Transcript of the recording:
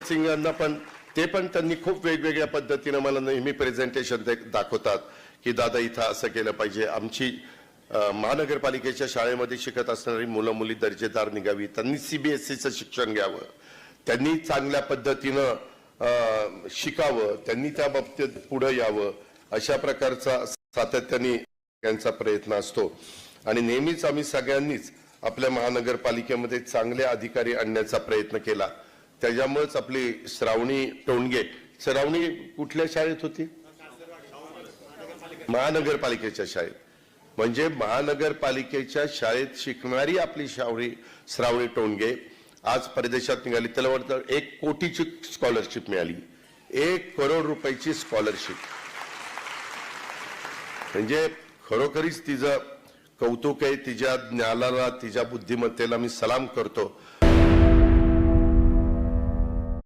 सिंगांना पण ते पण त्यांनी खूप वेगवेगळ्या पद्धतीने मला नेहमी प्रेझेंटेशन दाखवतात की दादा इथं असं केलं पाहिजे. आमची महानगरपालिकेच्या शाळेमध्ये शिकत असणारी मुलं मुली दर्जेदार निघावी, त्यांनी सीबीएसईचं शिक्षण घ्यावं, त्यांनी चांगल्या पद्धतीनं शिकावं, त्यांनी त्या बाबतीत पुढे यावं, अशा प्रकारचा सातत्याने त्यांचा प्रयत्न असतो. आणि नेहमीच आम्ही सगळ्यांनीच आपल्या महानगरपालिकेमध्ये चांगले अधिकारी आणण्याचा प्रयत्न केला. त्याच्यामुळेच आपली श्रावणी टोणगे, श्रावणी कुठल्या शाळेत होती? महानगरपालिकेच्या शाळेत. म्हणजे महानगरपालिकेच्या शाळेत शिकणारी आपली श्रावणी टोणगे आज परदेशात निघाली. त्याला वाटतं 1 कोटीची स्कॉलरशिप मिळाली, 1 करोड रुपयाची स्कॉलरशिप. म्हणजे खरोखरीच तिचं कौतुक आहे. तिच्या ज्ञानाला, तिच्या बुद्धिमत्तेला मी सलाम करतो.